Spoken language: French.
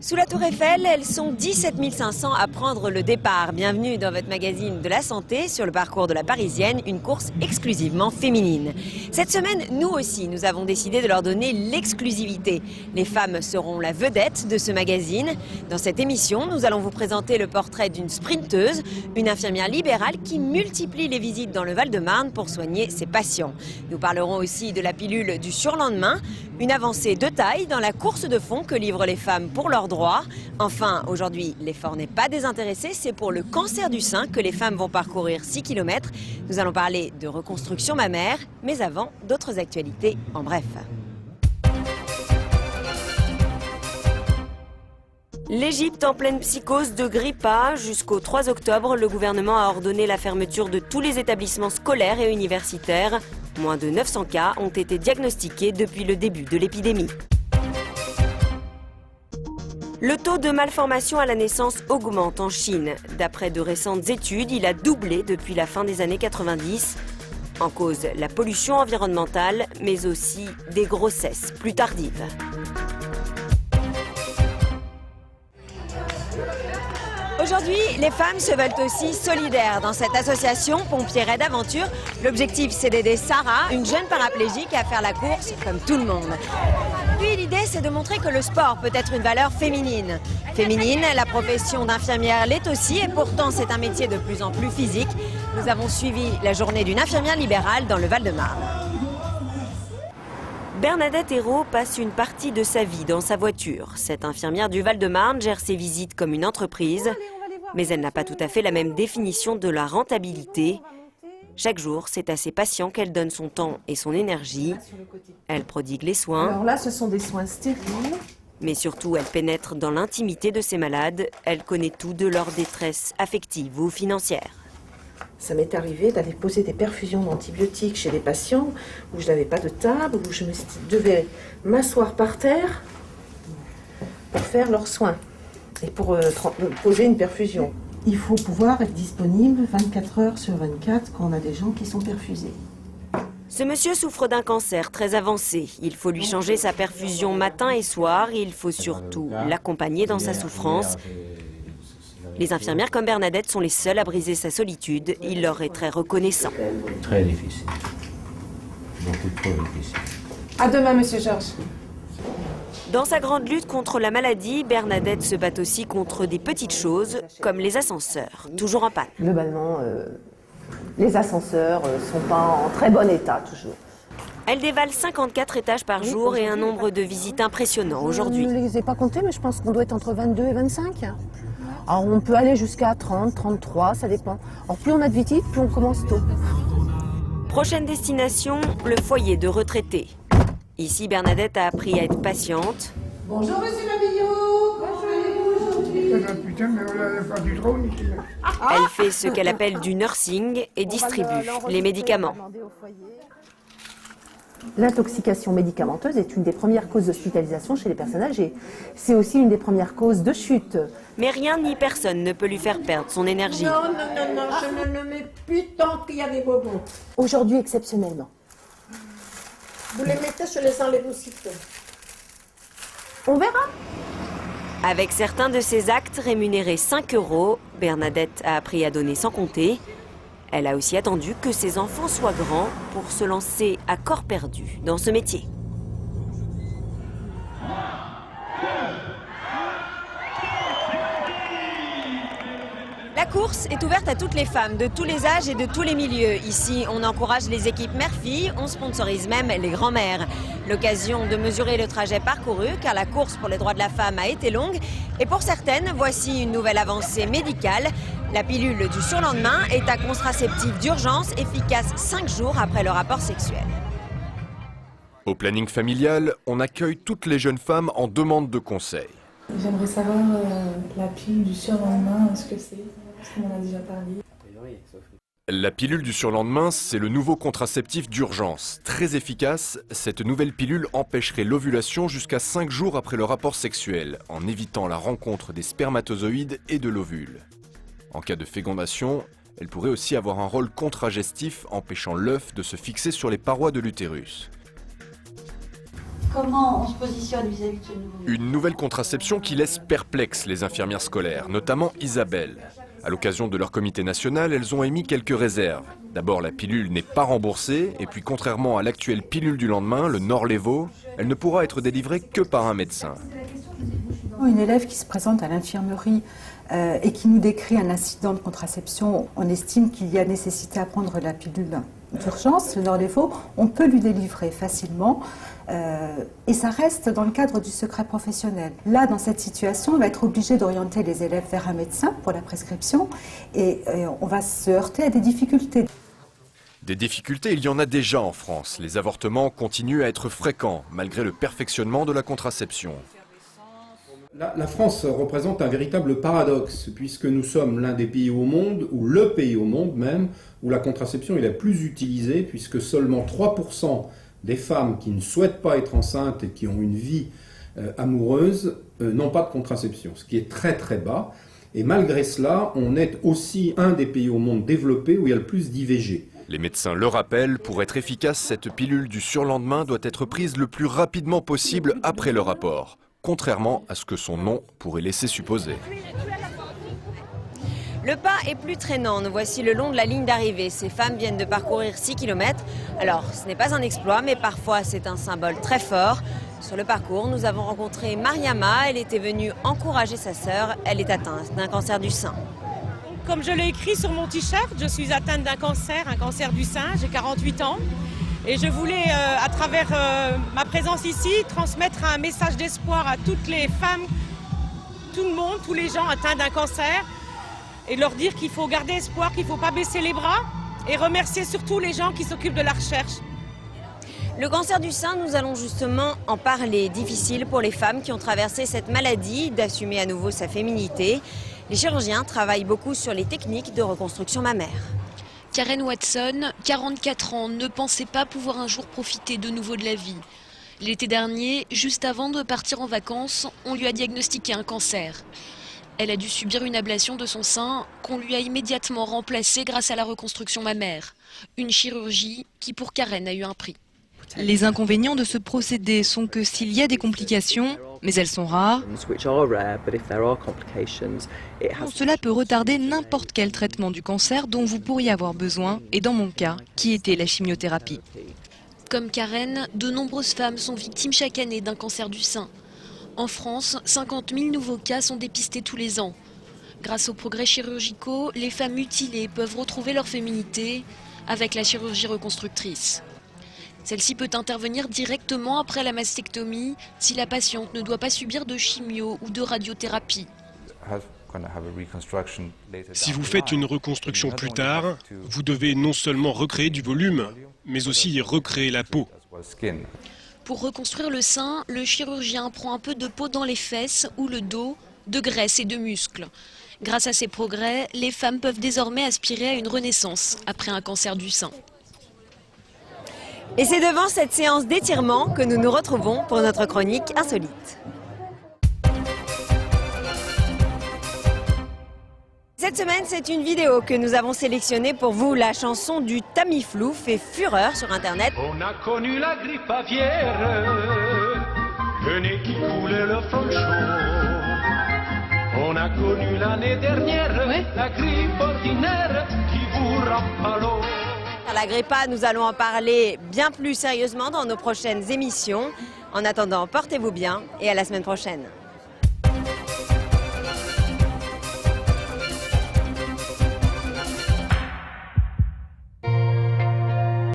Sous la Tour Eiffel, elles sont 17 500 à prendre le départ. Bienvenue dans votre magazine de la santé sur le parcours de la Parisienne, une course exclusivement féminine. Cette semaine, nous aussi, nous avons décidé de leur donner l'exclusivité. Les femmes seront la vedette de ce magazine. Dans cette émission, nous allons vous présenter le portrait d'une sprinteuse, une infirmière libérale qui multiplie les visites dans le Val-de-Marne pour soigner ses patients. Nous parlerons aussi de la pilule du surlendemain, une avancée de taille dans la course de fond que livrent les femmes pour leurs droits. Enfin, aujourd'hui, l'effort n'est pas désintéressé, c'est pour le cancer du sein que les femmes vont parcourir 6 km. Nous allons parler de reconstruction mammaire, mais avant, d'autres actualités en bref. L'Égypte en pleine psychose de grippe A. Jusqu'au 3 octobre, le gouvernement a ordonné la fermeture de tous les établissements scolaires et universitaires. Moins de 900 cas ont été diagnostiqués depuis le début de l'épidémie. Le taux de malformation à la naissance augmente en Chine. D'après de récentes études, il a doublé depuis la fin des années 90. En cause, la pollution environnementale, mais aussi des grossesses plus tardives. Aujourd'hui, les femmes se veulent aussi solidaires dans cette association Pompiers Raid Aventure. L'objectif, c'est d'aider Sarah, une jeune paraplégique, à faire la course comme tout le monde. Puis l'idée, c'est de montrer que le sport peut être une valeur féminine. Féminine, la profession d'infirmière l'est aussi, et pourtant c'est un métier de plus en plus physique. Nous avons suivi la journée d'une infirmière libérale dans le Val-de-Marne. Bernadette Hérault passe une partie de sa vie dans sa voiture. Cette infirmière du Val-de-Marne gère ses visites comme une entreprise, mais elle n'a pas tout à fait la même définition de la rentabilité. Chaque jour, c'est à ses patients qu'elle donne son temps et son énergie. Elle prodigue les soins. Alors là, ce sont des soins stériles. Mais surtout, elle pénètre dans l'intimité de ses malades. Elle connaît tout de leur détresse affective ou financière. Ça m'est arrivé d'aller poser des perfusions d'antibiotiques chez des patients où je n'avais pas de table, où je devais m'asseoir par terre pour faire leurs soins et pour poser une perfusion. Il faut pouvoir être disponible 24 heures sur 24 quand on a des gens qui sont perfusés. Ce monsieur souffre d'un cancer très avancé. Il faut lui changer sa perfusion matin et soir. Il faut surtout l'accompagner dans sa souffrance. Les infirmières comme Bernadette sont les seules à briser sa solitude. Il leur est très reconnaissant. Très difficile. Beaucoup trop difficile. À demain, monsieur Georges. Dans sa grande lutte contre la maladie, Bernadette se bat aussi contre des petites choses, comme les ascenseurs, toujours en panne. Globalement, les ascenseurs sont pas en très bon état, toujours. Elle dévale 54 étages par jour et un nombre de visites impressionnant aujourd'hui. Je ne les ai pas comptés, mais je pense qu'on doit être entre 22 et 25. Alors on peut aller jusqu'à 30, 33, ça dépend. Alors plus on a de visites, plus on commence tôt. Prochaine destination, le foyer de retraités. Ici, Bernadette a appris à être patiente. Bonjour, monsieur Mabillot. Elle fait ce qu'elle appelle du nursing et distribue les médicaments. L'intoxication médicamenteuse est une des premières causes d'hospitalisation chez les personnes âgées. C'est aussi une des premières causes de chute. Mais rien ni personne ne peut lui faire perdre son énergie. Non, je ne le mets plus tant qu'il y a des bonbons. Aujourd'hui, exceptionnellement. Vous les mettez, je les enlève aussitôt. On verra. Avec certains de ses actes rémunérés 5 €, Bernadette a appris à donner sans compter. Elle a aussi attendu que ses enfants soient grands pour se lancer à corps perdu dans ce métier. La course est ouverte à toutes les femmes, de tous les âges et de tous les milieux. Ici, on encourage les équipes mère-fille, on sponsorise même les grands-mères. L'occasion de mesurer le trajet parcouru, car la course pour les droits de la femme a été longue. Et pour certaines, voici une nouvelle avancée médicale. La pilule du surlendemain est un contraceptif d'urgence efficace 5 jours après le rapport sexuel. Au planning familial, on accueille toutes les jeunes femmes en demande de conseils. J'aimerais savoir la pilule du surlendemain, ce que c'est, parce qu'on en a déjà parlé. La pilule du surlendemain, c'est le nouveau contraceptif d'urgence. Très efficace, cette nouvelle pilule empêcherait l'ovulation jusqu'à 5 jours après le rapport sexuel, en évitant la rencontre des spermatozoïdes et de l'ovule. En cas de fécondation, elle pourrait aussi avoir un rôle contragestif, empêchant l'œuf de se fixer sur les parois de l'utérus. Comment on se positionne vis-à-vis de ce nouveau médecin? Une nouvelle contraception qui laisse perplexes les infirmières scolaires, notamment Isabelle. À l'occasion de leur comité national, elles ont émis quelques réserves. D'abord, la pilule n'est pas remboursée, et puis contrairement à l'actuelle pilule du lendemain, le Norlevo, elle ne pourra être délivrée que par un médecin. Une élève qui se présente à l'infirmerie et qui nous décrit un incident de contraception, on estime qu'il y a nécessité à prendre la pilule d'urgence, le Norlevo, on peut lui délivrer facilement et ça reste dans le cadre du secret professionnel. Là, dans cette situation, on va être obligé d'orienter les élèves vers un médecin pour la prescription et on va se heurter à des difficultés. Des difficultés, il y en a déjà en France. Les avortements continuent à être fréquents, malgré le perfectionnement de la contraception. La France représente un véritable paradoxe, puisque nous sommes l'un des pays au monde, ou le pays au monde même, où la contraception est la plus utilisée, puisque seulement 3% des femmes qui ne souhaitent pas être enceintes et qui ont une vie amoureuse n'ont pas de contraception, ce qui est très très bas. Et malgré cela, on est aussi un des pays au monde développés où il y a le plus d'IVG. Les médecins le rappellent, pour être efficace, cette pilule du surlendemain doit être prise le plus rapidement possible après le rapport, contrairement à ce que son nom pourrait laisser supposer. Le pas est plus traînant. Nous voici le long de la ligne d'arrivée. Ces femmes viennent de parcourir 6 km. Alors, ce n'est pas un exploit, mais parfois c'est un symbole très fort. Sur le parcours, nous avons rencontré Mariama. Elle était venue encourager sa sœur. Elle est atteinte d'un cancer du sein. Comme je l'ai écrit sur mon t-shirt, je suis atteinte d'un cancer, un cancer du sein. J'ai 48 ans. Et je voulais, à travers ma présence ici, transmettre un message d'espoir à toutes les femmes, tout le monde, tous les gens atteints d'un cancer, et leur dire qu'il faut garder espoir, qu'il ne faut pas baisser les bras, et remercier surtout les gens qui s'occupent de la recherche. Le cancer du sein, nous allons justement en parler. Difficile pour les femmes qui ont traversé cette maladie d'assumer à nouveau sa féminité. Les chirurgiens travaillent beaucoup sur les techniques de reconstruction mammaire. Karen Watson, 44 ans, ne pensait pas pouvoir un jour profiter de nouveau de la vie. L'été dernier, juste avant de partir en vacances, on lui a diagnostiqué un cancer. Elle a dû subir une ablation de son sein qu'on lui a immédiatement remplacée grâce à la reconstruction mammaire. Une chirurgie qui pour Karen a eu un prix. Les inconvénients de ce procédé sont que s'il y a des complications, mais elles sont rares, cela peut retarder n'importe quel traitement du cancer dont vous pourriez avoir besoin, et dans mon cas, qui était la chimiothérapie. Comme Karen, de nombreuses femmes sont victimes chaque année d'un cancer du sein. En France, 50 000 nouveaux cas sont dépistés tous les ans. Grâce aux progrès chirurgicaux, les femmes mutilées peuvent retrouver leur féminité avec la chirurgie reconstructrice. Celle-ci peut intervenir directement après la mastectomie si la patiente ne doit pas subir de chimio ou de radiothérapie. Si vous faites une reconstruction plus tard, vous devez non seulement recréer du volume, mais aussi recréer la peau. Pour reconstruire le sein, le chirurgien prend un peu de peau dans les fesses ou le dos, de graisse et de muscles. Grâce à ces progrès, les femmes peuvent désormais aspirer à une renaissance après un cancer du sein. Et c'est devant cette séance d'étirement que nous nous retrouvons pour notre chronique insolite. Cette semaine, c'est une vidéo que nous avons sélectionnée pour vous. La chanson du Tamiflu fait fureur sur Internet. On a connu la grippe aviaire, le nez qui coulait le front chaud. On a connu l'année dernière la grippe ordinaire qui vous rampe à l'eau. La grippe A, nous allons en parler bien plus sérieusement dans nos prochaines émissions. En attendant, portez-vous bien et à la semaine prochaine.